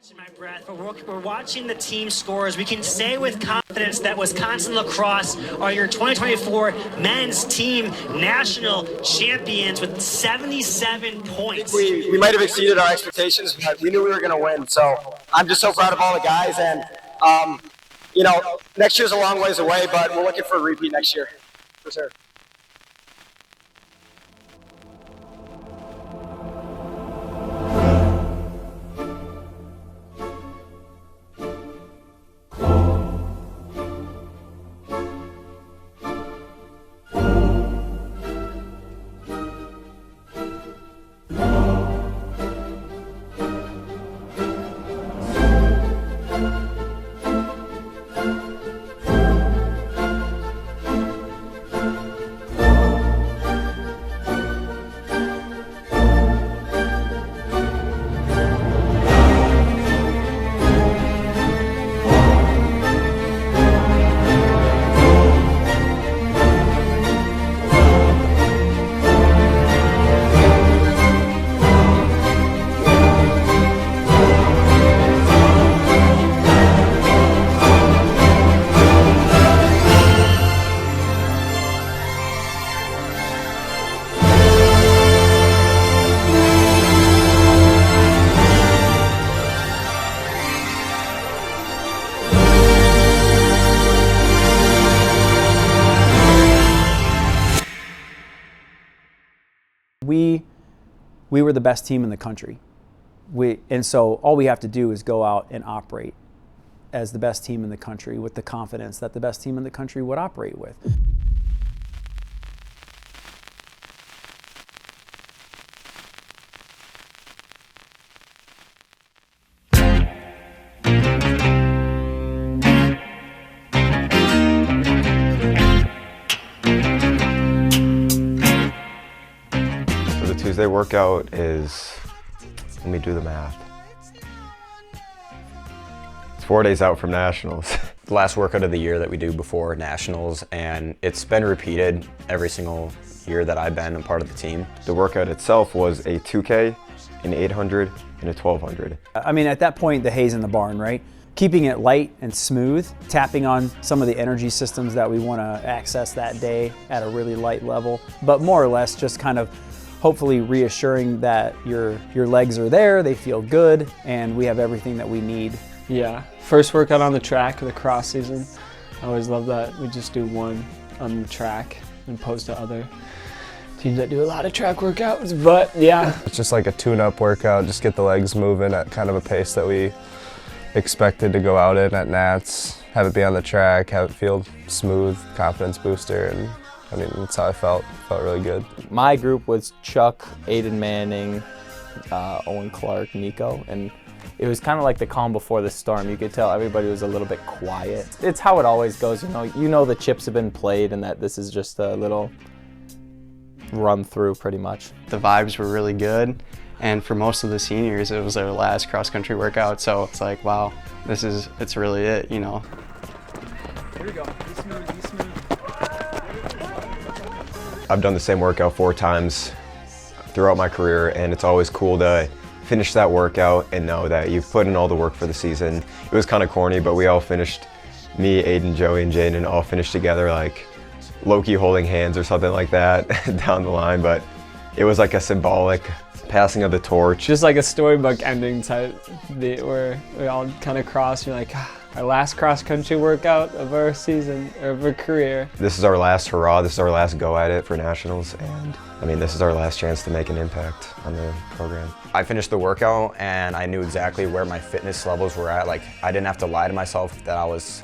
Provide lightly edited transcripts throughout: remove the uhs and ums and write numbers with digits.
catching my breath, but we're watching the team scores. We can say with confidence that Wisconsin lacrosse are your 2024 men's team national champions with 77 points. We might have exceeded our expectations, but we knew we were going to win. So I'm just so proud of all the guys. And, next year's a long ways away, but we're looking for a repeat next year, for sure. We were the best team in the country. And so all we have to do is go out and operate as the best team in the country with the confidence that the best team in the country would operate with. Tuesday workout is, let me do the math. It's 4 days out from nationals. The last workout of the year that we do before nationals, and it's been repeated every single year that I've been a part of the team. The workout itself was a 2K, an 800, and a 1200. I mean, at that point, the hay's in the barn, right? Keeping it light and smooth, tapping on some of the energy systems that we want to access that day at a really light level, but more or less just kind of hopefully reassuring that your legs are there, they feel good, and we have everything that we need. Yeah, first workout on the track of the cross season. I always love that. We just do one on the track and opposed to other teams that do a lot of track workouts, but yeah. It's just like a tune-up workout, just get the legs moving at kind of a pace that we expected to go out in at Nats, have it be on the track, have it feel smooth, confidence booster, and I mean, that's how I felt really good. My group was Chuck, Aiden Manning, Owen Clark, Nico, and it was kind of like the calm before the storm. You could tell everybody was a little bit quiet. It's how it always goes, you know the chips have been played and that this is just a little run through pretty much. The vibes were really good, and for most of the seniors, it was their last cross-country workout, so it's like, wow, it's really it, you know. Here we go, be smooth, be smooth. I've done the same workout 4 times throughout my career, and it's always cool to finish that workout and know that you've put in all the work for the season. It was kind of corny, but we all finished, me, Aiden, Joey, and Jaden all finished together like low-key holding hands or something like that down the line, but it was like a symbolic passing of the torch. Just like a storybook ending type, where we all kind of cross, you're like, our last cross-country workout of our season, or of our career. This is our last hurrah, this is our last go at it for nationals, and I mean, this is our last chance to make an impact on the program. I finished the workout and I knew exactly where my fitness levels were at. Like, I didn't have to lie to myself that I was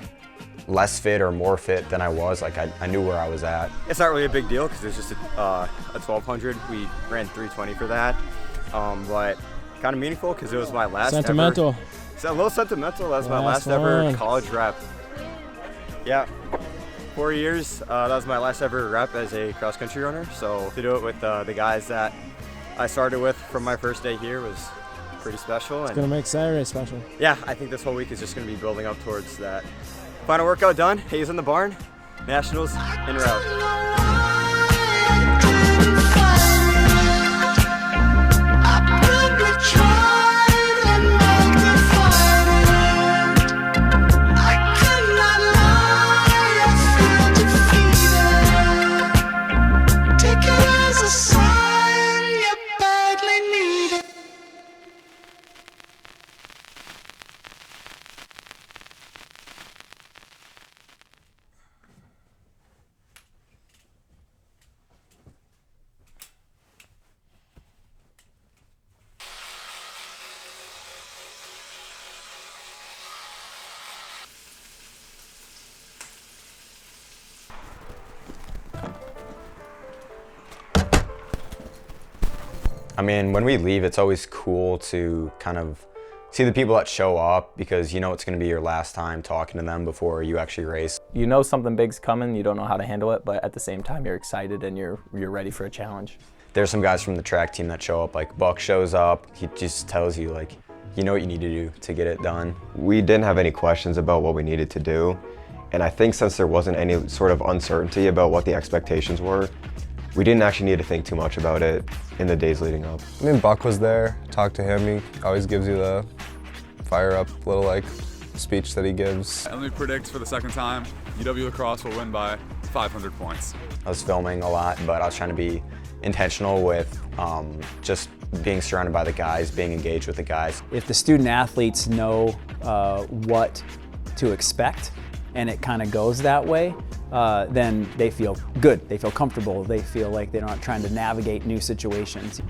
less fit or more fit than I was. Like, I knew where I was at. It's not really a big deal because it's just a 1200. We ran 320 for that, but kind of meaningful because it was my last Sentimental. ever. It's a little sentimental. That was my last ever college rep. Yeah, 4 years. That was my last ever rep as a cross-country runner. So to do it with the guys that I started with from my first day here was pretty special. It's going to make Saturday special. Yeah, I think this whole week is just going to be building up towards that. Final workout done, hay's in the barn, nationals en route. I tried and magnified. I mean, when we leave, it's always cool to kind of see the people that show up because you know it's going to be your last time talking to them before you actually race. You know something big's coming, you don't know how to handle it, but at the same time you're excited and you're ready for a challenge. There's some guys from the track team that show up, like Buck shows up, he just tells you like, you know what you need to do to get it done. We didn't have any questions about what we needed to do, and I think since there wasn't any sort of uncertainty about what the expectations were, we didn't actually need to think too much about it in the days leading up. I mean, Buck was there, talked to him, he always gives you the fire up little like speech that he gives. And let me predict for the second time, UW Lacrosse will win by 500 points. I was filming a lot, but I was trying to be intentional with just being surrounded by the guys, being engaged with the guys. If the student athletes know what to expect and it kind of goes that way, then they feel good, they feel comfortable, they feel like they're not trying to navigate new situations.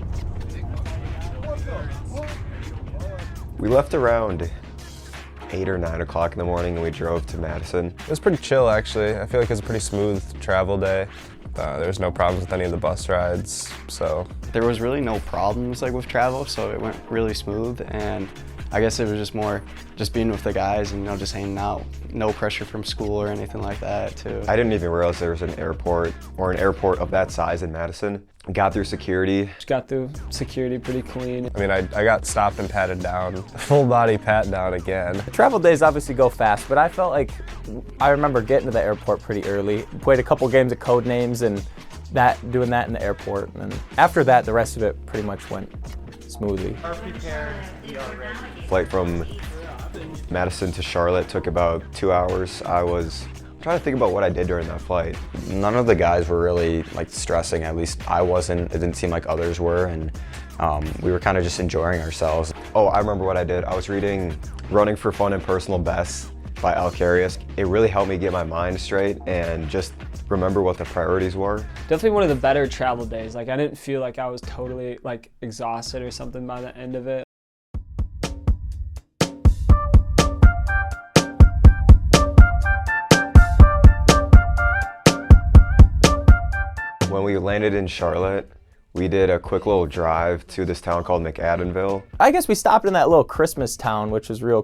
We left around 8 or 9 o'clock in the morning and we drove to Madison. It was pretty chill actually. I feel like it was a pretty smooth travel day. There was no problems with any of the bus rides, so. There was really no problems like with travel, so it went really smooth, and I guess it was just more just being with the guys and just hanging out. No pressure from school or anything like that too. I didn't even realize there was an airport of that size in Madison. Got through security. Just got through security pretty clean. I mean, I got stopped and patted down, full body pat down again. The travel days obviously go fast, but I felt like I remember getting to the airport pretty early. Played a couple games of code names and doing that in the airport. And after that, the rest of it pretty much went smoothly. Flight from Madison to Charlotte took about 2 hours. I was trying to think about what I did during that flight. None of the guys were really like stressing, at least I wasn't. It didn't seem like others were, and we were kind of just enjoying ourselves. Oh, I remember what I did. I was reading Running for Fun and Personal Best by Al Carius. It really helped me get my mind straight and just remember what the priorities were. Definitely one of the better travel days. Like I didn't feel like I was totally like exhausted or something by the end of it. When we landed in Charlotte, we did a quick little drive to this town called McAdenville. I guess we stopped in that little Christmas town, which was real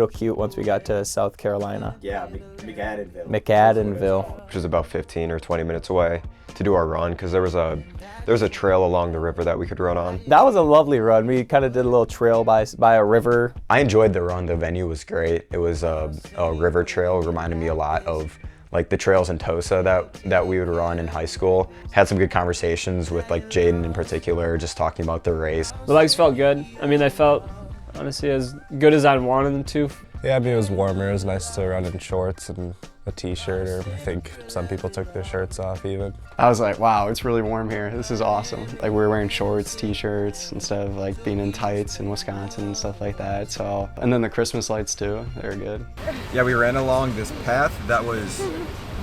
cute once we got to South Carolina. Yeah, McAdenville. McAdenville. Which was about 15 or 20 minutes away to do our run because there was a trail along the river that we could run on. That was a lovely run. We kind of did a little trail by a river. I enjoyed the run. The venue was great. It was a river trail. It reminded me a lot of like the trails in Tosa that we would run in high school. Had some good conversations with like Jaden in particular, just talking about the race. The legs felt good. I mean, they felt honestly as good as I wanted them to. Yeah, I mean, it was warmer. It was nice to run in shorts and a t-shirt, or I think some people took their shirts off even. I was like, wow, it's really warm here. This is awesome. Like we were wearing shorts, t-shirts, instead of like being in tights in Wisconsin and stuff like that. So, and then the Christmas lights too, they were good. Yeah, we ran along this path that was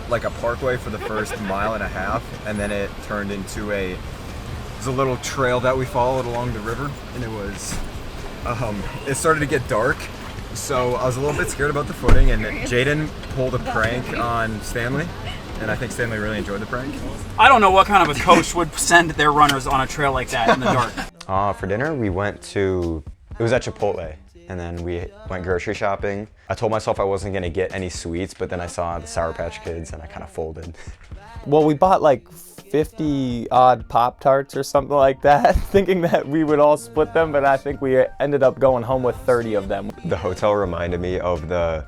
like a parkway for the first 1.5 miles, and then it turned into a little trail that we followed along the river, and it started to get dark. So I was a little bit scared about the footing, and Jaden pulled a prank on Stanley, and I think Stanley really enjoyed the prank. I don't know what kind of a coach would send their runners on a trail like that in the dark. For dinner, we went to, it was at Chipotle, and then we went grocery shopping. I told myself I wasn't gonna get any sweets, but then I saw the Sour Patch Kids and I kind of folded. Well, we bought like 50 odd Pop-Tarts or something like that, thinking that we would all split them, but I think we ended up going home with 30 of them. The hotel reminded me of the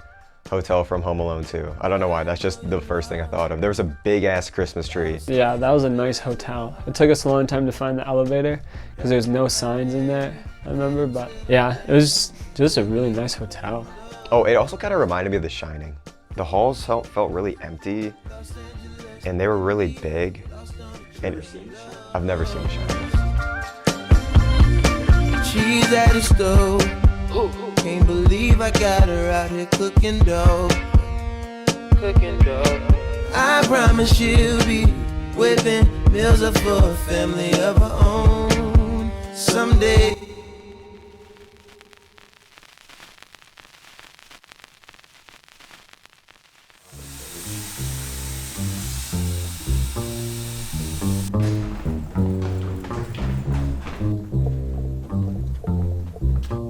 hotel from Home Alone 2. I don't know why, that's just the first thing I thought of. There was a big ass Christmas tree. Yeah, that was a nice hotel. It took us a long time to find the elevator because there's no signs in there, I remember, but yeah, it was just a really nice hotel. Oh, it also kind of reminded me of The Shining. The halls felt really empty, and they were really big. And I've never seen The Shining. She's at the stove. Can't believe I got her out here cooking dough. I promise she'll be whipping meals up for a family of her own someday.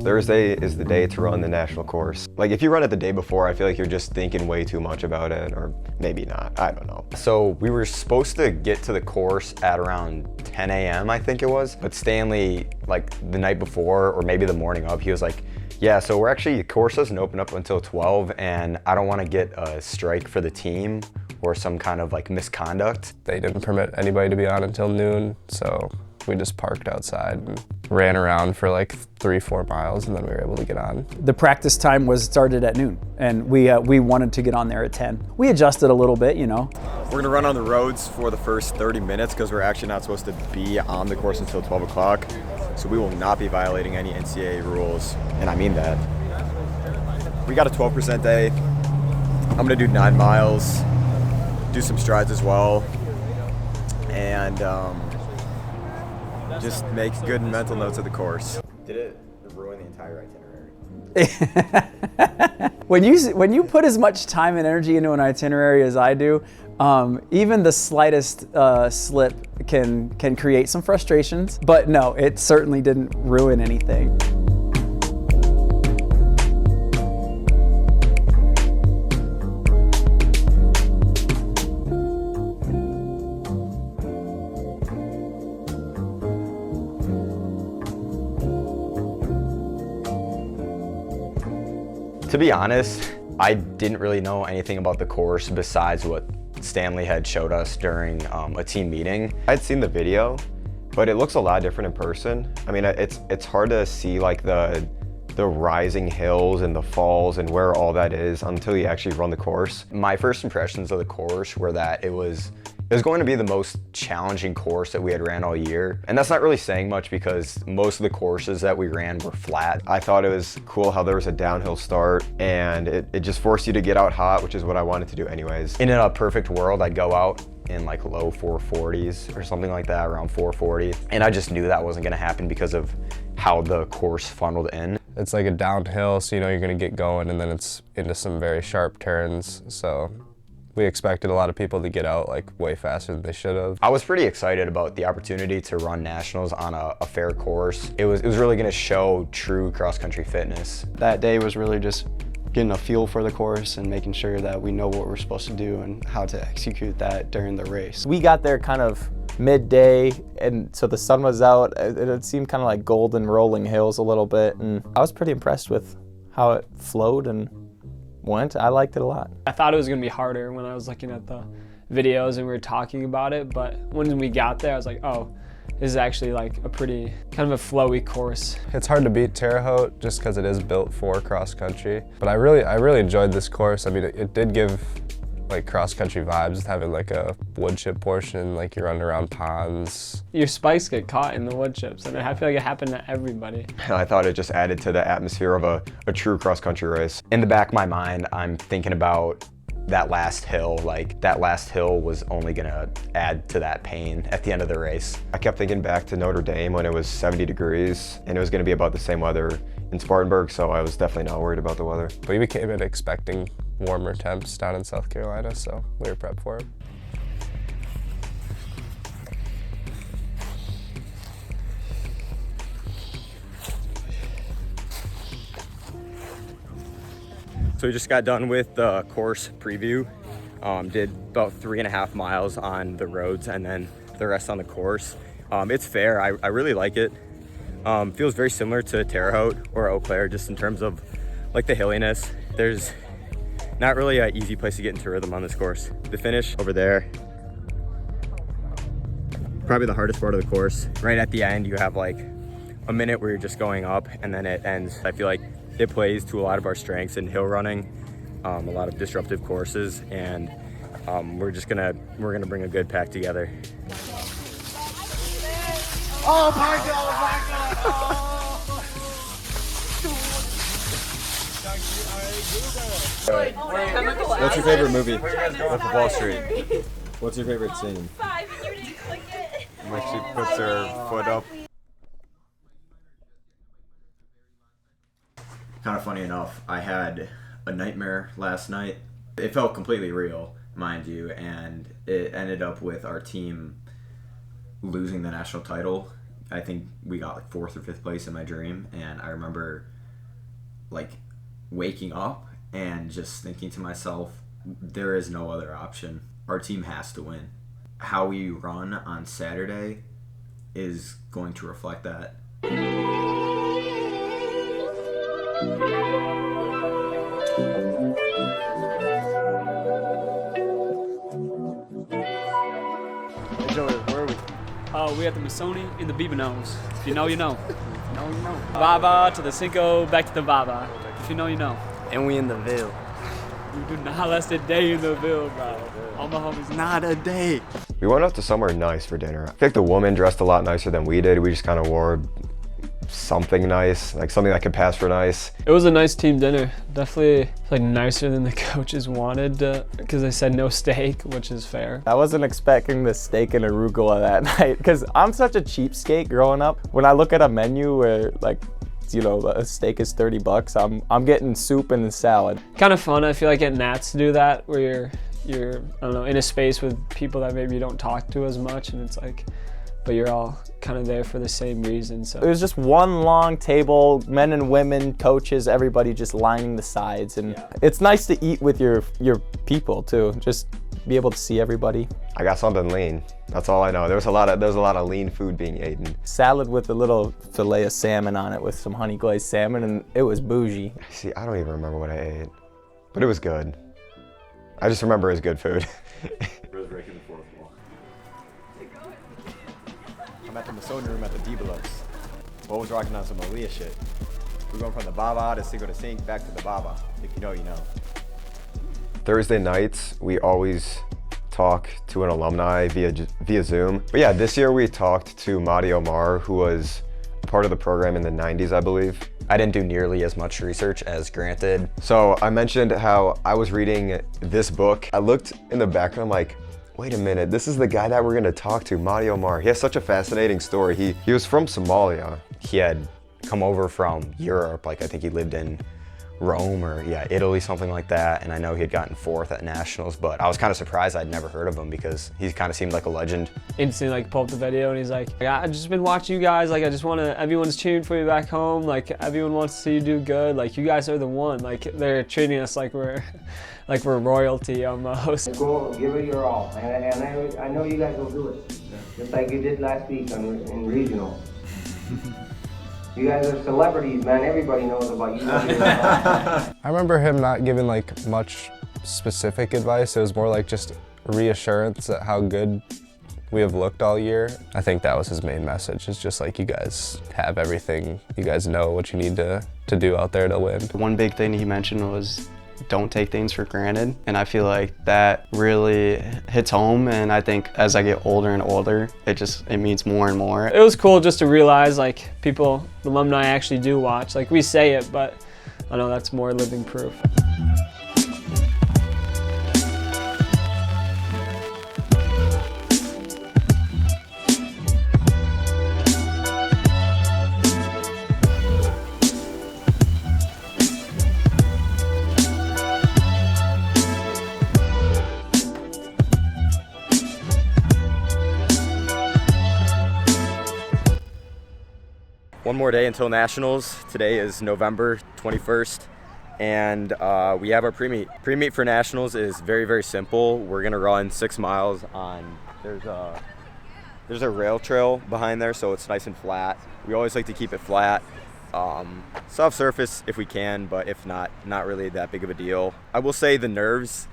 Thursday is the day to run the national course. Like if you run it the day before, I feel like you're just thinking way too much about it, or maybe not, I don't know. So we were supposed to get to the course at around 10 a.m. I think it was, but Stanley, like the night before or maybe the morning of, he was like, yeah, so the course doesn't open up until 12 and I don't want to get a strike for the team or some kind of like misconduct. They didn't permit anybody to be on until noon, so we just parked outside and ran around for like 3-4 miles, and then we were able to get on. The practice time started at noon, and we wanted to get on there at 10. We adjusted a little bit, you know. We're gonna run on the roads for the first 30 minutes because we're actually not supposed to be on the course until 12 o'clock. So we will not be violating any NCAA rules, and I mean that. We got a 12% day. I'm gonna do 9 miles, do some strides as well, and just make good mental notes of the course. Did it ruin the entire itinerary? When you put as much time and energy into an itinerary as I do, even the slightest slip can create some frustrations. But no, it certainly didn't ruin anything. To be honest, I didn't really know anything about the course besides what Stanley had showed us during a team meeting. I'd seen the video, but it looks a lot different in person. I mean, it's hard to see like the rising hills and the falls and where all that is until you actually run the course. My first impressions of the course were that it was going to be the most challenging course that we had ran all year. And that's not really saying much because most of the courses that we ran were flat. I thought it was cool how there was a downhill start and it just forced you to get out hot, which is what I wanted to do anyways. In a perfect world, I'd go out in like low 440s or something like that, around 440. And I just knew that wasn't gonna happen because of how the course funneled in. It's like a downhill, so you know you're gonna get going, and then it's into some very sharp turns. So we expected a lot of people to get out like way faster than they should have. I was pretty excited about the opportunity to run nationals on a fair course. It was really gonna show true cross-country fitness. That day was really just getting a feel for the course and making sure that we know what we're supposed to do and how to execute that during the race. We got there kind of midday, and so the sun was out. It seemed kind of like golden rolling hills a little bit, and I was pretty impressed with how it flowed and went. I liked it a lot. I thought it was gonna be harder when I was looking at the videos and we were talking about it, but when we got there, I was like, oh, this is actually like a pretty kind of a flowy course. It's hard to beat Terre Haute just because it is built for cross country. But I really enjoyed this course. I mean, it did give like cross-country vibes, having like a wood chip portion, like you're running around ponds. Your spikes get caught in the wood chips, and I feel like it happened to everybody. I thought it just added to the atmosphere of a true cross-country race. In the back of my mind, I'm thinking about that last hill. Like, that last hill was only gonna add to that pain at the end of the race. I kept thinking back to Notre Dame when it was 70 degrees, and it was gonna be about the same weather in Spartanburg, so I was definitely not worried about the weather. But we came in expecting warmer temps down in South Carolina, so we were prepped for it. So we just got done with the course preview. Did about 3.5 miles on the roads and then the rest on the course. It's fair, I really like it. Feels very similar to Terre Haute or Eau Claire, just in terms of like the hilliness. There's not really an easy place to get into rhythm on this course. The finish over there, probably the hardest part of the course. Right at the end, you have like a minute where you're just going up and then it ends. I feel like it plays to a lot of our strengths in hill running, a lot of disruptive courses, and we're gonna bring a good pack together. Oh my God! What's your favorite movie? Wolf of Wall Street. What's your favorite scene? When she puts her foot up. Kind of funny enough, I had a nightmare last night. It felt completely real, mind you, and it ended up with our team losing the national title. I think we got like 4th or 5th place in my dream, and I remember like waking up and just thinking to myself, there is no other option. Our team has to win. How we run on Saturday is going to reflect that. Where are we? We at the Masoni in the Beaver-Nose. If you know, you know. If you know, you know. Baba to the Cinco, back to the Baba. If you know, you know. And we in the Ville. We do not last a day in the Ville, bro. All my homies. Not a day. We went out to somewhere nice for dinner. I think the woman dressed a lot nicer than we did. We just kind of wore something nice, like something that could pass for nice. It was a nice team dinner. Definitely like nicer than the coaches wanted because they said no steak, which is fair. I wasn't expecting the steak and arugula that night because I'm such a cheapskate growing up. When I look at a menu where like, you know, a steak is 30 bucks, I'm getting soup and salad. Kind of fun, I feel like at Nats to do that where you're I don't know, in a space with people that maybe you don't talk to as much, and it's like, but you're all kind of there for the same reason. So it was just one long table, men and women, coaches, everybody just lining the sides, and it's nice to eat with your people too. Just be able to see everybody. I got something lean. That's all I know. There was a lot of lean food being eaten. Salad with a little fillet of salmon on it with some honey glazed salmon, and it was bougie. See, I don't even remember what I ate, but it was good. I just remember it was good food. breaking the fourth wall. I'm at the Masoni room at the Dibelos. What was rocking on some Aaliyah shit. We're going from the Baba to Cinco de Cinco back to the Baba. If you know, you know. Thursday nights, we always talk to an alumni via Zoom. But yeah, this year we talked to Madi Omar, who was part of the program in the 90s, I believe. I didn't do nearly as much research as Grant did. So I mentioned how I was reading this book. I looked in the background, I'm like, wait a minute, this is the guy that we're gonna talk to, Madi Omar. He has such a fascinating story. He was from Somalia. He had come over from Europe, like I think he lived in Rome or Italy, something like that. And I know he had gotten fourth at nationals, but I was kind of surprised I'd never heard of him because he kind of seemed like a legend. Instantly like pull up the video and he's like, I've just been watching you guys, like I just want to, everyone's cheering for you back home, like everyone wants to see you do good, like you guys are the one, like they're treating us like we're royalty almost. Go give it your all, and I know you guys will do it, just like you did last week in regional. You guys are celebrities, man. Everybody knows about you. I remember him not giving like much specific advice. It was more like just reassurance at how good we have looked all year. I think that was his main message. It's just like, you guys have everything. You guys know what you need to do out there to win. One big thing he mentioned was don't take things for granted, and I feel like that really hits home, and I think as I get older and older, it means more and more. It was cool just to realize like people, the alumni actually do watch. Like we say it, but I know that's more living proof. One more day until nationals. Today is November 21st, and we have our pre-meet. Pre-meet for nationals is very, very simple. We're gonna run 6 miles on, there's a rail trail behind there, so it's nice and flat. We always like to keep it flat. Soft surface if we can, but if not really that big of a deal. I will say the nerves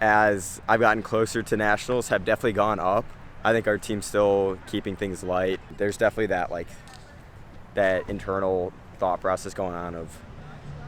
as I've gotten closer to nationals have definitely gone up. I think our team's still keeping things light. There's definitely that internal thought process going on of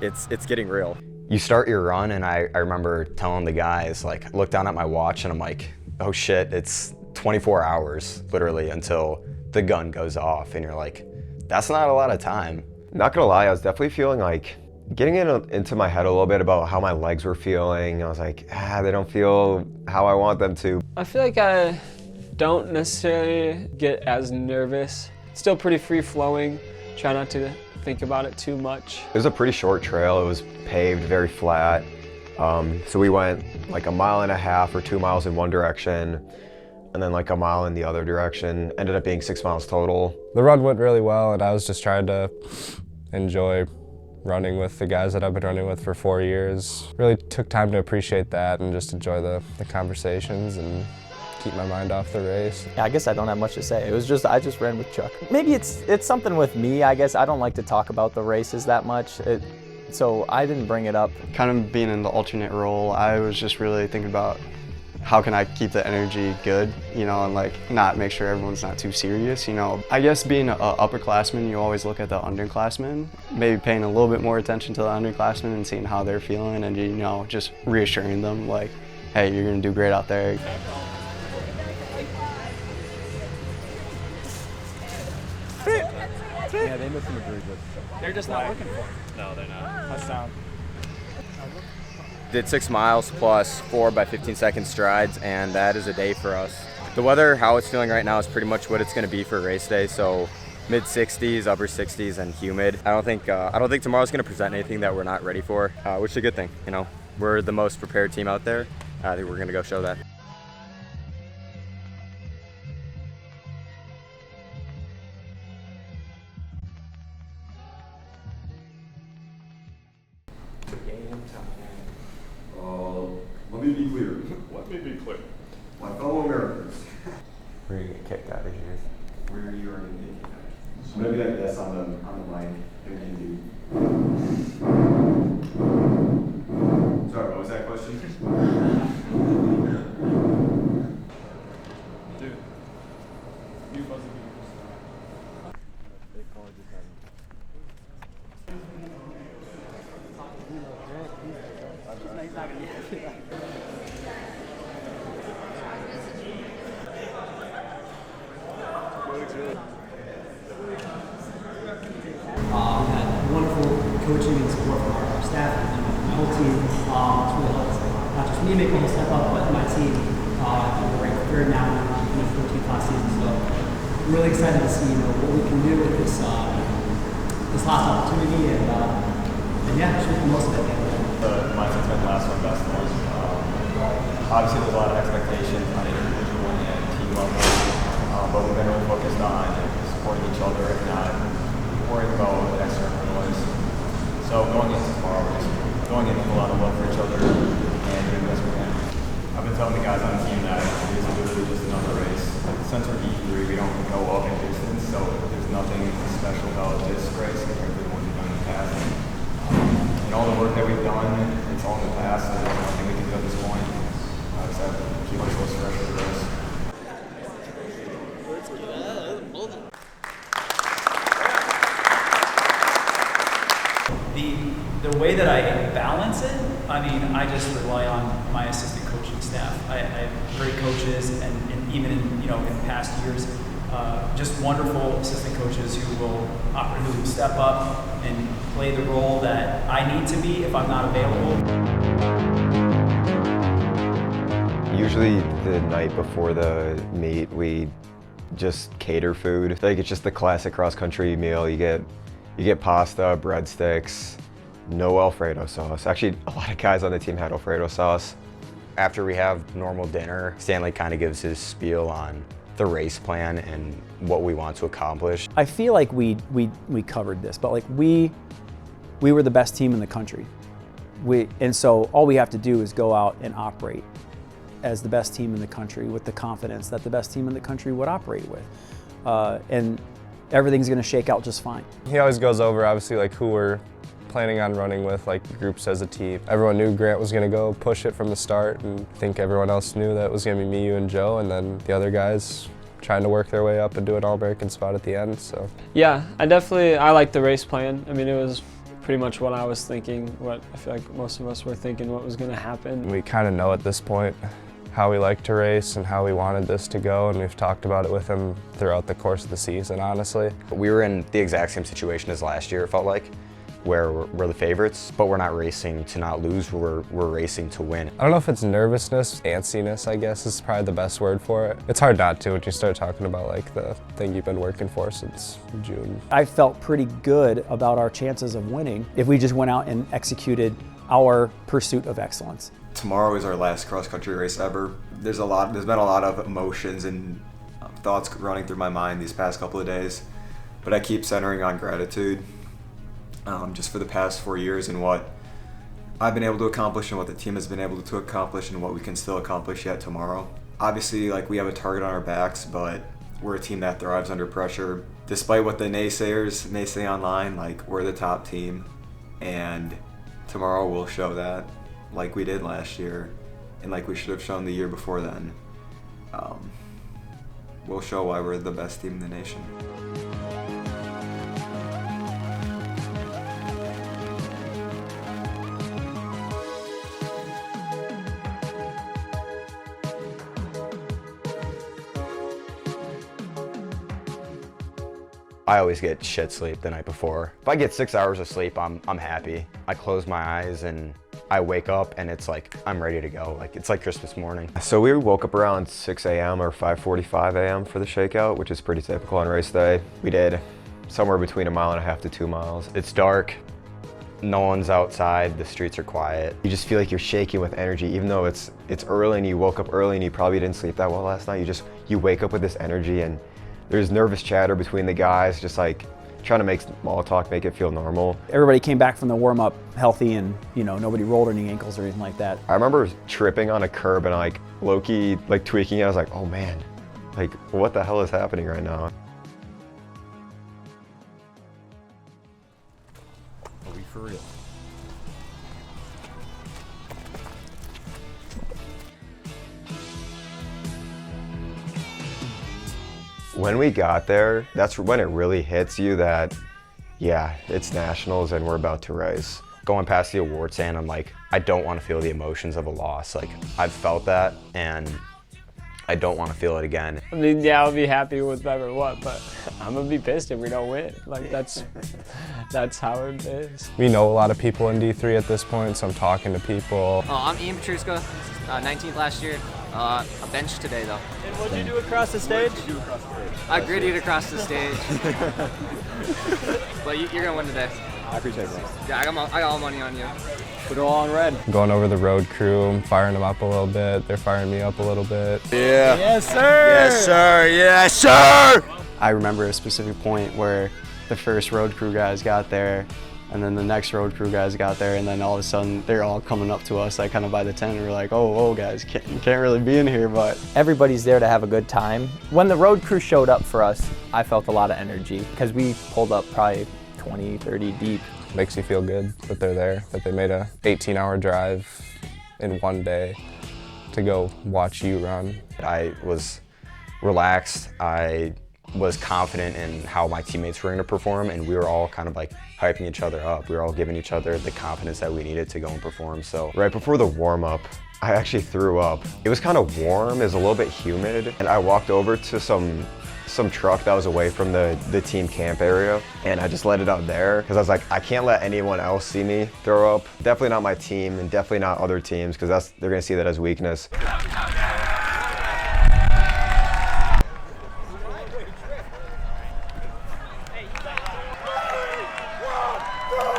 it's getting real. You start your run, and I remember telling the guys, like, look down at my watch and I'm like, oh shit, it's 24 hours literally until the gun goes off, and you're like, that's not a lot of time. Not gonna lie, I was definitely feeling like getting into my head a little bit about how my legs were feeling. I was like, they don't feel how I want them to. I feel like I don't necessarily get as nervous. Still pretty free flowing. Try not to think about it too much. It was a pretty short trail. It was paved, very flat. So we went like 1.5 miles or 2 miles in one direction, and then like 1 mile in the other direction. Ended up being 6 miles total. The run went really well, and I was just trying to enjoy running with the guys that I've been running with for 4 years. Really took time to appreciate that and just enjoy the conversations and keep my mind off the race. Yeah, I guess I don't have much to say. It was just, I just ran with Chuck. Maybe it's something with me, I guess. I don't like to talk about the races that much. So I didn't bring it up. Kind of being in the alternate role, I was just really thinking about how can I keep the energy good, you know, and like not make sure everyone's not too serious, you know. I guess being an upperclassman, you always look at the underclassmen, maybe paying a little bit more attention to the underclassmen and seeing how they're feeling and, you know, just reassuring them like, hey, you're gonna do great out there. Yeah, they must have agreed with. They're just not looking for it. No, they're not. That's sound. Did 6 miles plus 4 by 15-second strides, and that is a day for us. The weather, how it's feeling right now, is pretty much what it's going to be for race day. So mid-60s, upper 60s, and humid. I don't think tomorrow's going to present anything that we're not ready for, which is a good thing. You know, we're the most prepared team out there. I think we're going to go show that. Let me be clear. Let me be clear. My fellow Americans. We're gonna get kicked out of here. Where are you going to get kicked out? I'm gonna be like this on the mic. Sorry, what was that question? Dude, you buzzing me. We had wonderful coaching and support from our staff and my whole team. It's really helped not just me make a whole step up, but my team. We're ranked third now in the 14th last season, so I'm really excited to see what we can do with this last opportunity, and yeah, just make the most of it. My sentiment last one, best one. Obviously, there's a lot of expectations on an individual and team level, but we've been really focused on supporting each other and not worrying about the external noise. So going into tomorrow, we're just going in with a lot of love for each other and doing the best we can. I've been telling the guys on the team that it is literally just another race. Since we're E3, we don't go up in distance, so there's nothing special about this race compared to the ones we've done in the past. And all the work that we've done, it's all in the past, so there's nothing we can do at this point except keep ourselves fresh for the race. The way that I balance it, I mean, I just rely on my assistant coaching staff. I have great coaches, and even in past years, just wonderful assistant coaches who step up and play the role that I need to be if I'm not available. Usually the night before the meet, we just cater food. Like, it's just the classic cross-country meal. You get pasta, breadsticks, no Alfredo sauce. Actually, a lot of guys on the team had Alfredo sauce. After we have normal dinner, Stanley kind of gives his spiel on the race plan and what we want to accomplish. I feel like we covered this, but like we were the best team in the country. And so all we have to do is go out and operate as the best team in the country with the confidence that the best team in the country would operate with. And everything's gonna shake out just fine. He always goes over, obviously, like who we're planning on running with, like groups as a team. Everyone knew Grant was gonna go push it from the start, and I think everyone else knew that it was gonna be me, you, and Joe, and then the other guys trying to work their way up and do an All-American spot at the end, so. Yeah, I like the race plan. I mean, it was pretty much what I was thinking, what I feel like most of us were thinking what was gonna happen. We kind of know at this point how we like to race and how we wanted this to go, and we've talked about it with him throughout the course of the season, honestly. We were in the exact same situation as last year, it felt like, where we're the favorites, but we're not racing to not lose, we're racing to win. I don't know if it's nervousness, antsiness, I guess is probably the best word for it. It's hard not to when you start talking about like the thing you've been working for since June. I felt pretty good about our chances of winning if we just went out and executed our pursuit of excellence. Tomorrow is our last cross-country race ever. There's been a lot of emotions and thoughts running through my mind these past couple of days, but I keep centering on gratitude. just for the past 4 years and what I've been able to accomplish and what the team has been able to accomplish and what we can still accomplish yet tomorrow. Obviously, like, we have a target on our backs, but we're a team that thrives under pressure. Despite what the naysayers may say online, like, we're the top team, and tomorrow we'll show that, like we did last year, and like we should have shown the year before then. We'll show why we're the best team in the nation. I always get shit sleep the night before. If I get 6 hours of sleep, I'm happy. I close my eyes and I wake up and it's like, I'm ready to go. Like, it's like Christmas morning. So we woke up around 6 a.m. or 5:45 a.m. for the shakeout, which is pretty typical on race day. We did somewhere between 1.5 miles to 2 miles. It's dark, no one's outside, the streets are quiet. You just feel like you're shaking with energy, even though it's early and you woke up early and you probably didn't sleep that well last night. You wake up with this energy and there's nervous chatter between the guys, just like trying to make small talk, make it feel normal. Everybody came back from the warm-up healthy and, you know, nobody rolled any ankles or anything like that. I remember tripping on a curb and like low-key like tweaking. I was like, oh man, like what the hell is happening right now? Are we for real? When we got there, that's when it really hits you that, yeah, it's nationals and we're about to race. Going past the award stand, I'm like, I don't want to feel the emotions of a loss. Like, I've felt that and I don't want to feel it again. I mean, yeah, I'll be happy with whatever what, but I'm gonna be pissed if we don't win. Like, that's how it is. We know a lot of people in D3 at this point, so I'm talking to people. I'm Ian Petruska, 19th last year. A bench today, though. And what'd you do across the stage? I grittied across the stage. But you're gonna win today. I appreciate it. Yeah, I got all money on you. Put it all on red. I'm going over the road crew, I'm firing them up a little bit, they're firing me up a little bit. Yeah. Yes, sir! Yes, sir! Yes, sir! I remember a specific point where the first road crew guys got there, and then the next road crew guys got there, and then all of a sudden they're all coming up to us like kind of by the tent, and we're like, oh guys, can't really be in here, but. Everybody's there to have a good time. When the road crew showed up for us, I felt a lot of energy because we pulled up probably 20, 30 deep. Makes you feel good that they're there, that they made a 18-hour drive in one day to go watch you run. I was relaxed. I was confident in how my teammates were going to perform, and we were all kind of like hyping each other up. We were all giving each other the confidence that we needed to go and perform. So Right before the warm-up, I actually threw up. It was kind of warm, it was a little bit humid, and I walked over to some truck that was away from the team camp area, and I just let it out there because I was like, I can't let anyone else see me throw up. Definitely not my team, and definitely not other teams, because they're gonna see that as weakness.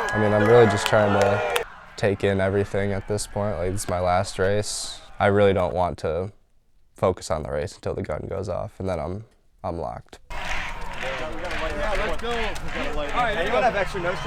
I mean, I'm really just trying to take in everything at this point. Like, it's my last race. I really don't want to focus on the race until the gun goes off, and then I'm locked. Yeah, let's go. All right, anyone have extra notes?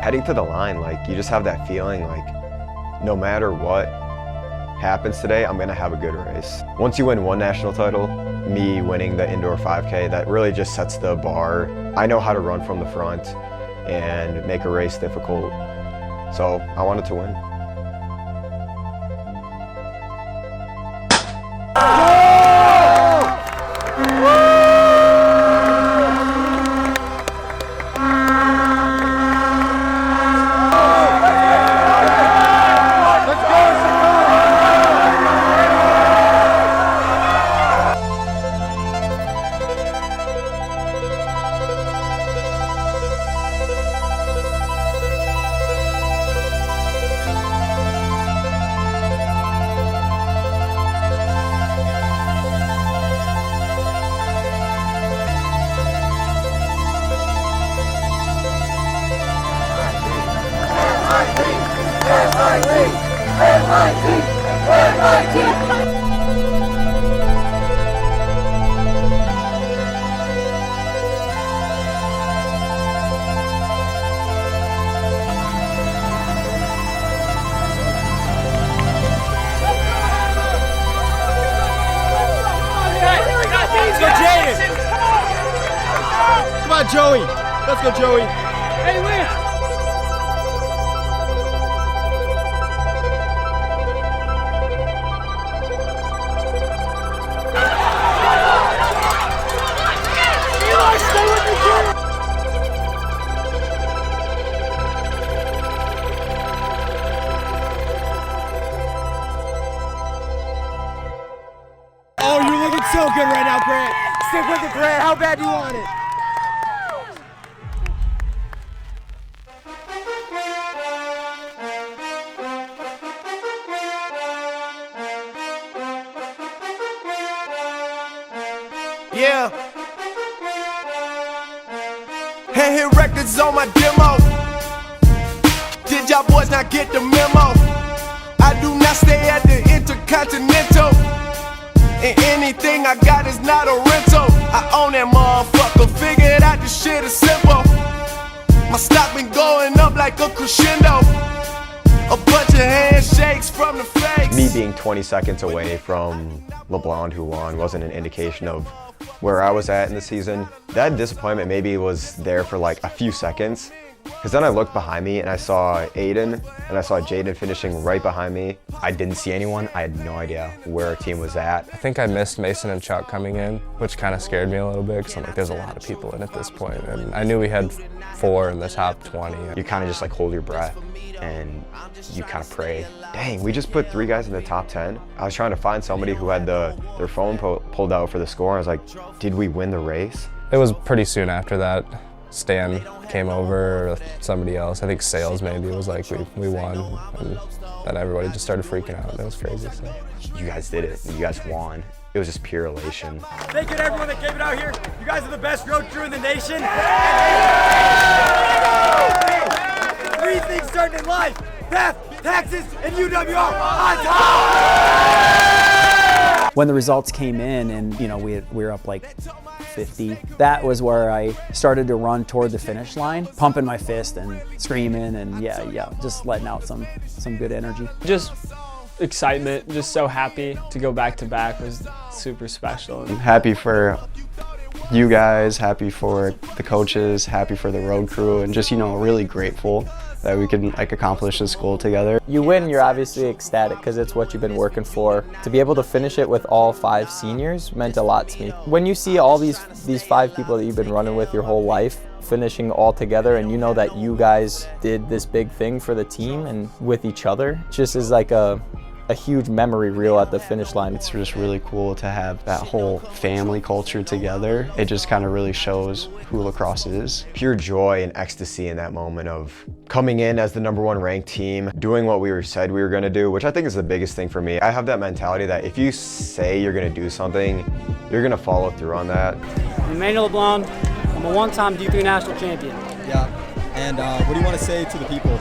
Heading to the line, like, you just have that feeling like no matter what happens today, I'm gonna have a good race. Once you win one national title, me winning the indoor 5K, that really just sets the bar. I know how to run from the front and make a race difficult, so I wanted to win. Come on, Joey. Let's go, Joey. Hey, win! Oh, you're looking so good right now, Grant. Stick with it, Grant. How bad do you want it? Yeah. Hand hit records on my demo. Did y'all boys not get the memo? I do not stay at the Intercontinental. And anything I got is not a rental. I own that motherfucker. Figured out this shit is simple. My stock been going up like a crescendo. A bunch of handshakes from the fakes. Me being 20 seconds away from LeBlanc, who won, wasn't an indication of where I was at in the season. That disappointment maybe was there for like a few seconds, because then I looked behind me and I saw Aiden and I saw Jaden finishing right behind me. I didn't see anyone. I had no idea where our team was at. I think I missed Mason and Chuck coming in, which kind of scared me a little bit because I'm like, there's a lot of people in at this point. And I knew we had 4 in the top 20. You kind of just like hold your breath and you kind of pray. Dang, we just put 3 guys in the top 10. I was trying to find somebody who had their phone pulled out for the score. I was like, did we win the race? It was pretty soon after that. Stan came over, or somebody else, I think Sales maybe, was like, we won. And then everybody just started freaking out. It was crazy. So. You guys did it. You guys won. It was just pure elation. Thank you to everyone that came out here. You guys are the best road crew in the nation. 3 things starting in life: theft, taxes, and UWR on top! When the results came in and, you know, we were up like 50, that was where I started to run toward the finish line, pumping my fist and screaming and yeah, just letting out some good energy. Just excitement, just so happy to go back to back was super special. I'm happy for you guys, happy for the coaches, happy for the road crew, and just, you know, really grateful that we can like accomplish this goal together. You win, you're obviously ecstatic because it's what you've been working for. To be able to finish it with all 5 seniors meant a lot to me. When you see all these 5 people that you've been running with your whole life finishing all together, and you know that you guys did this big thing for the team and with each other, it just is like a huge memory reel at the finish line. It's just really cool to have that whole family culture together. It just kind of really shows who lacrosse is. Pure joy and ecstasy in that moment of coming in as the #1 ranked team, doing what we said we were going to do, which I think is the biggest thing for me. I have that mentality that if you say you're going to do something, you're going to follow through on that. Emmanuel LeBlanc, I'm a 1-time D3 national champion. Yeah, and what do you want to say to the people?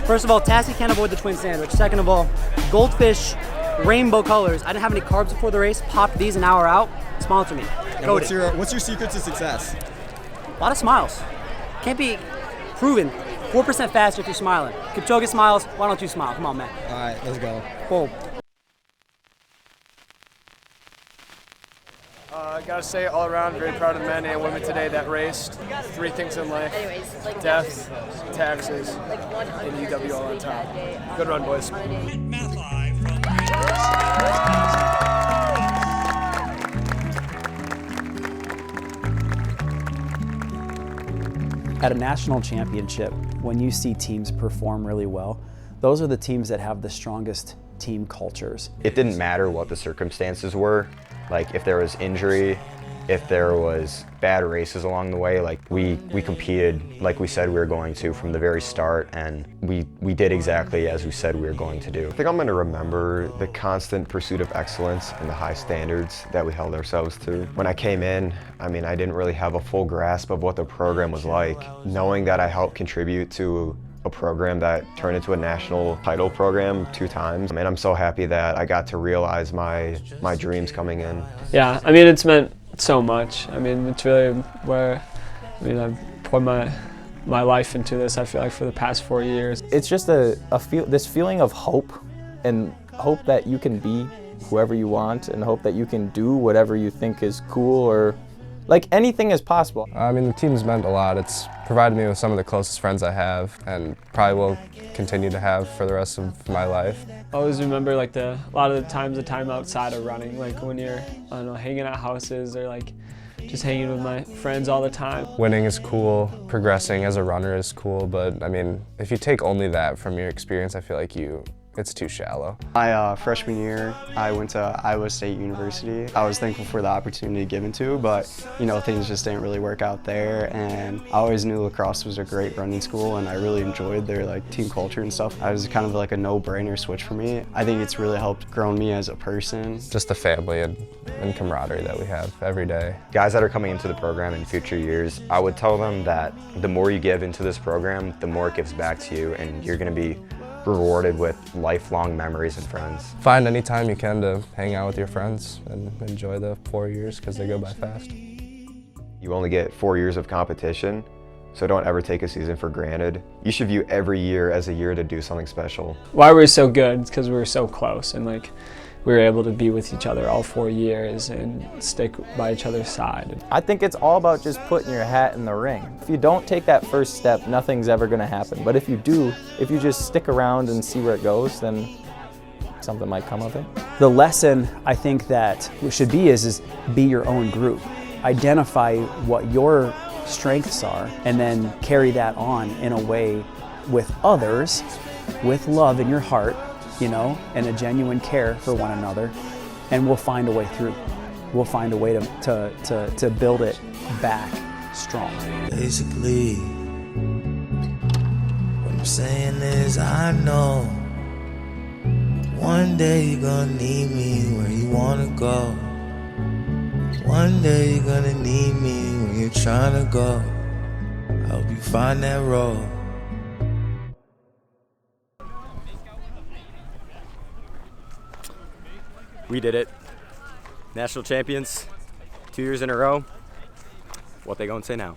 First of all, Tassie can't avoid the twin sandwich. Second of all, goldfish, rainbow colors. I didn't have any carbs before the race. Popped these an hour out. Sponsor me. And what's your secret to success? A lot of smiles. Can't be proven. 4% faster if you're smiling. Kipchoge smiles. Why don't you smile? Come on, man. All right, let's go. Boom. I gotta say, all around, very proud of the men and women today that raced. 3 things in life: death, taxes, and UWR on top. Good run, boys. At a national championship, when you see teams perform really well, those are the teams that have the strongest team cultures. It didn't matter what the circumstances were. Like if there was injury, if there was bad races along the way, like we competed like we said we were going to from the very start, and we did exactly as we said we were going to do. I think I'm going to remember the constant pursuit of excellence and the high standards that we held ourselves to. When I came in, I mean, I didn't really have a full grasp of what the program was like. Knowing that I helped contribute to a program that turned into a national title program 2 times. And I'm so happy that I got to realize my dreams coming in. Yeah, I mean, it's meant so much. I mean, it's really where, I mean, I've poured my life into this, I feel like, for the past 4 years. It's just this feeling of hope, and hope that you can be whoever you want, and hope that you can do whatever you think is cool, or like anything is possible. I mean, the team's meant a lot. It's provided me with some of the closest friends I have, and probably will continue to have for the rest of my life. I always remember like a lot of the time outside of running, like when you're, I don't know, hanging at houses or like just hanging with my friends all the time. Winning is cool, progressing as a runner is cool, but I mean, if you take only that from your experience, I feel like it's too shallow. My freshman year, I went to Iowa State University. I was thankful for the opportunity given to, but you know, things just didn't really work out there. And I always knew lacrosse was a great running school, and I really enjoyed their like team culture and stuff. I was kind of like a no-brainer switch for me. I think it's really helped grow me as a person. Just the family and camaraderie that we have every day. Guys that are coming into the program in future years, I would tell them that the more you give into this program, the more it gives back to you, and you're going to be rewarded with lifelong memories and friends. Find any time you can to hang out with your friends and enjoy the 4 years, because they go by fast. You only get 4 years of competition, so don't ever take a season for granted. You should view every year as a year to do something special. Why we're so good is because we were so close, and like we were able to be with each other all 4 years and stick by each other's side. I think it's all about just putting your hat in the ring. If you don't take that first step, nothing's ever going to happen. But if you do, if you just stick around and see where it goes, then something might come of it. The lesson I think that should be is be your own group. Identify what your strengths are and then carry that on in a way with others, with love in your heart, you know, and a genuine care for one another, and we'll find a way through. We'll find a way to build it back strong. Basically, what I'm saying is I know one day you're gonna need me where you wanna go. One day you're gonna need me when you're trying to go. I hope you find that road. We did it. National champions, 2 years in a row. What they gonna say now?